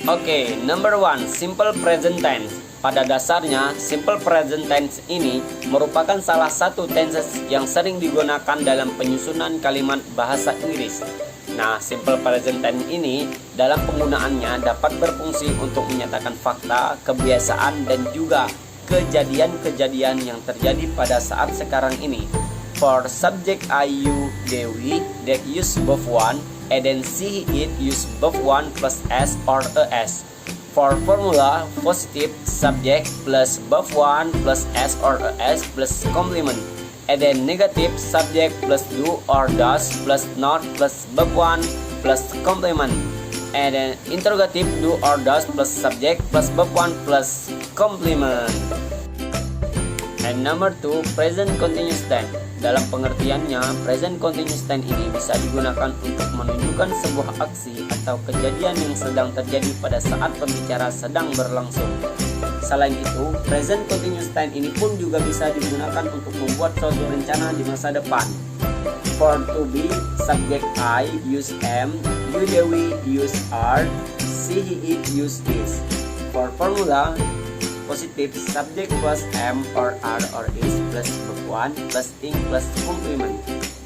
Oke, number one, simple present tense. Pada dasarnya, simple present tense ini merupakan salah satu tenses yang sering digunakan dalam penyusunan kalimat bahasa Inggris. Nah, simple present tense ini dalam penggunaannya dapat berfungsi untuk menyatakan fakta, kebiasaan, dan juga kejadian-kejadian yang terjadi pada saat sekarang ini. For subject I, you, Dewi, that use both one, and then she, it use both one plus s or a s. For formula, positive subject plus both one plus s or a s plus complement. And then negative subject plus do or does plus not plus both one plus complement. And then interrogative do or does plus subject plus both one plus complement. And number two, present continuous tense. Dalam pengertiannya, present continuous tense ini bisa digunakan untuk menunjukkan sebuah aksi atau kejadian yang sedang terjadi pada saat pembicara sedang berlangsung. Selain itu, present continuous tense ini pun juga bisa digunakan untuk membuat suatu rencana di masa depan. For to be, subject I use am, you Dewi use are, she he it use is. For formula, positive subject plus am or are or is plus verb one plus ing plus complement.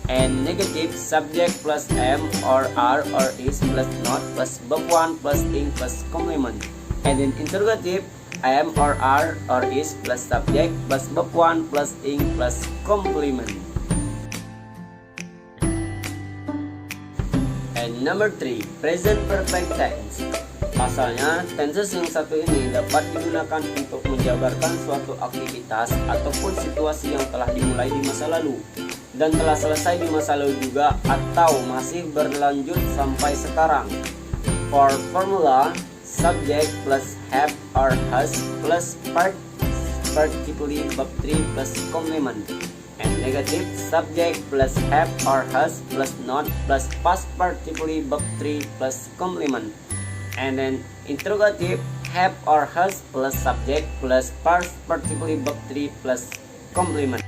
And negative subject plus am or are or is plus not plus verb one plus ing plus complement. And in interrogative, am or are or is plus subject plus verb one plus ing plus complement. And number three, present perfect tense. Pasalnya, tenses yang satu ini dapat digunakan untuk menjabarkan suatu aktivitas ataupun situasi yang telah dimulai di masa lalu dan telah selesai di masa lalu juga atau masih berlanjut sampai sekarang. For formula, subject plus have or has plus particularly verb 3 plus complement. And negative subject plus have or has plus not plus past particularly verb 3 plus complement. And then interrogative, have or has plus subject plus past particularly verb 3 plus complement.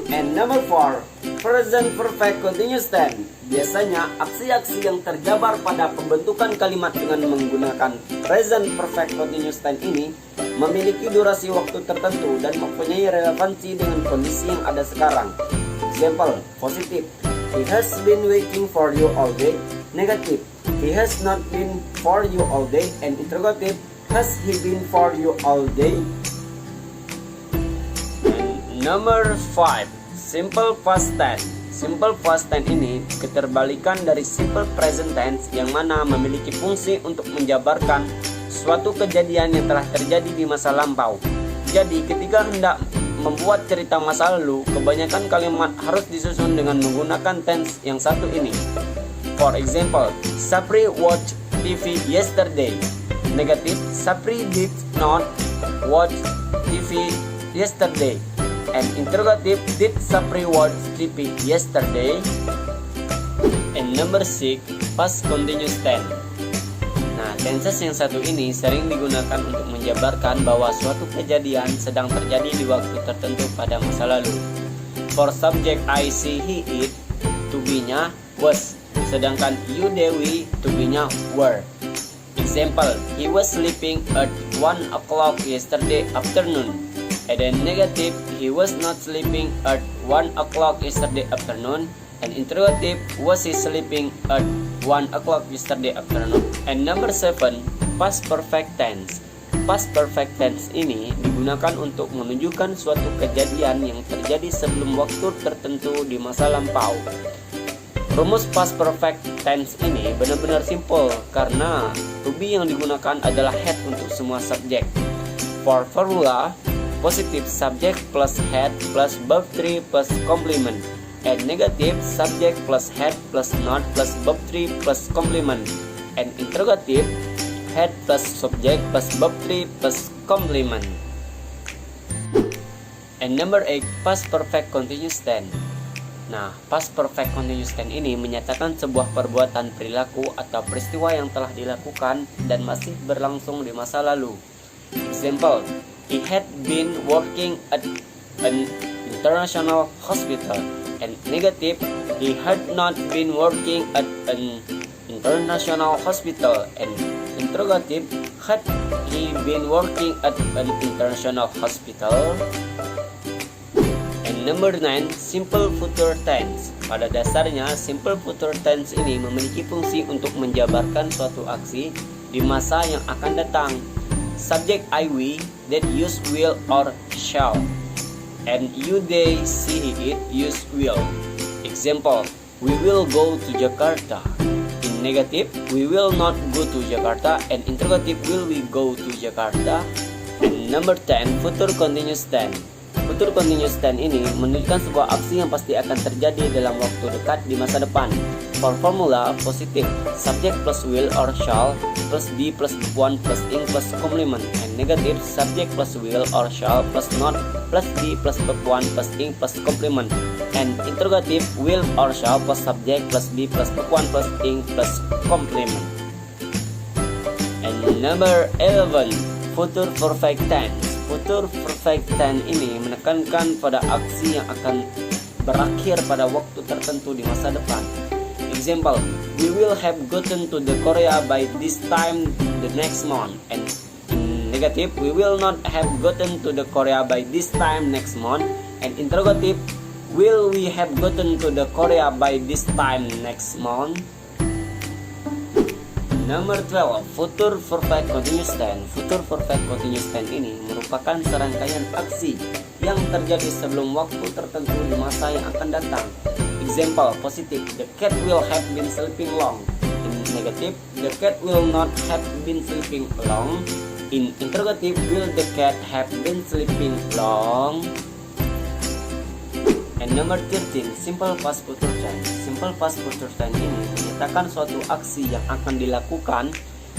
And number 4, present perfect continuous tense. Biasanya aksi-aksi yang terjabar pada pembentukan kalimat dengan menggunakan present perfect continuous tense ini memiliki durasi waktu tertentu dan mempunyai relevansi dengan kondisi yang ada sekarang. Example, positive, he has been waiting for you all day. Negative, he has not been for you all day. And interrogative, has he been for you all day? And number 5, simple past tense. Simple past tense ini keterbalikan dari simple present tense yang mana memiliki fungsi untuk menjabarkan suatu kejadian yang telah terjadi di masa lampau. Jadi ketika hendak membuat cerita masa lalu, kebanyakan kalimat harus disusun dengan menggunakan tense yang satu ini. For example, Sapri watched TV yesterday. Negative, Sapri did not watch TV yesterday. And interrogative, did Sapri watch TV yesterday? And number 6, past continuous tense. Nah, tenses yang satu ini sering digunakan untuk menjabarkan bahwa suatu kejadian sedang terjadi di waktu tertentu pada masa lalu. For subject I, she, he, it, to be-nya was. Sedangkan you Dewi, to be-nya were. Example, he was sleeping at 1 o'clock yesterday afternoon. And then negative, he was not sleeping at 1 o'clock yesterday afternoon. And interrogative, was he sleeping at 1 o'clock yesterday afternoon? And number 7, past perfect tense. Past perfect tense ini digunakan untuk menunjukkan suatu kejadian yang terjadi sebelum waktu tertentu di masa lampau. Rumus past perfect tense ini benar-benar simple karena to be yang digunakan adalah had untuk semua subjek. For formula, positive subject plus had plus verb 3 plus complement. And negative subject plus had plus not plus verb 3 plus complement. And interrogative, had plus subject plus verb 3 plus complement. And number 8, past perfect continuous tense. Nah, past perfect continuous tense ini menyatakan sebuah perbuatan, perilaku, atau peristiwa yang telah dilakukan dan masih berlangsung di masa lalu. Example, he had been working at an international hospital. And negative, he had not been working at an international hospital. And interrogative, had he been working at an international hospital? And number 9, simple future tense. Pada dasarnya, simple future tense ini memiliki fungsi untuk menjabarkan suatu aksi di masa yang akan datang. Subject I we that use will or shall, and you they see it use will. Example, we will go to Jakarta. In negative, we will not go to Jakarta, and interrogative, will we go to Jakarta? And number 10, future continuous tense. Future continuous tense ini menunjukkan sebuah aksi yang pasti akan terjadi dalam waktu dekat di masa depan. For formula, positive, subject plus will or shall plus be plus one plus ing plus complement. And negative, subject plus will or shall plus not plus be plus one plus ing plus complement. And interrogative, will or shall plus subject plus be plus one plus ing plus complement. And number 11, future perfect tense. Future perfect tense ini menekankan pada aksi yang akan berakhir pada waktu tertentu di masa depan. Example, we will have gotten to the Korea by this time the next month. And in negative, we will not have gotten to the Korea by this time next month. And interrogative, will we have gotten to the Korea by this time next month? Number 12, future perfect continuous tense. Future perfect continuous tense ini merupakan serangkaian aksi yang terjadi sebelum waktu tertentu di masa yang akan datang. Example, positive, the cat will have been sleeping long. In negative, the cat will not have been sleeping long. In interrogative, will the cat have been sleeping long? And number 13, simple past future tense. Simple past future tense ini menyatakan suatu aksi yang akan dilakukan,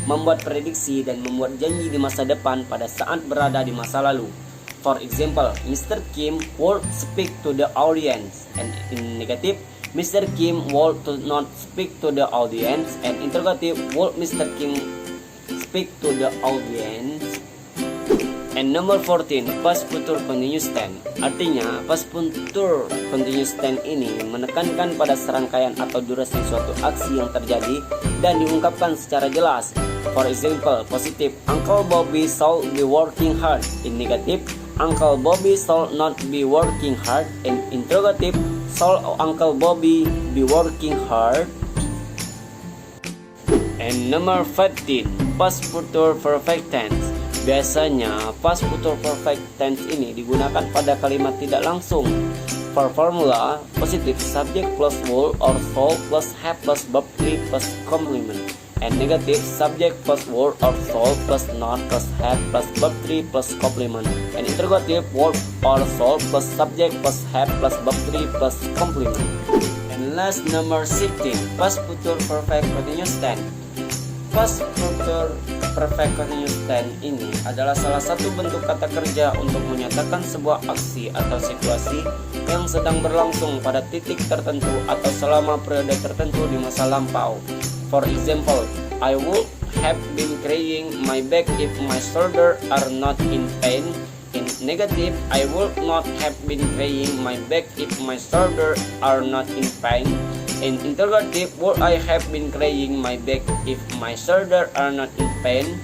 membuat prediksi dan membuat janji di masa depan pada saat berada di masa lalu. For example, Mr. Kim would speak to the audience. And in negative, Mr. Kim would not speak to the audience. And interrogative, would Mr. Kim speak to the audience? And number 14, past future continuous tense. Artinya, past future continuous tense ini menekankan pada serangkaian atau durasi suatu aksi yang terjadi dan diungkapkan secara jelas. For example, positive, Uncle Bobby shall be working hard. In negative, Uncle Bobby shall not be working hard. In interrogative, shall Uncle Bobby be working hard? And number 15, past future perfect tense. Biasanya, past future perfect tense ini digunakan pada kalimat tidak langsung. For formula, positive, subject plus will or shall plus have plus verb 3 plus complement. And negative, subject plus will or shall plus not plus have plus verb 3 plus complement. And interrogative, will or shall plus subject plus have plus verb 3 plus complement. And last, number 16, past future perfect continuous tense. Past future perfect continuous tense ini adalah salah satu bentuk kata kerja untuk menyatakan sebuah aksi atau situasi yang sedang berlangsung pada titik tertentu atau selama periode tertentu di masa lampau. For example, I would have been crying my back if my shoulder are not in pain. In negative, I would not have been crying my back if my shoulder are not in pain. In interrogative, would I have been crying my back if my shoulder are not in pain?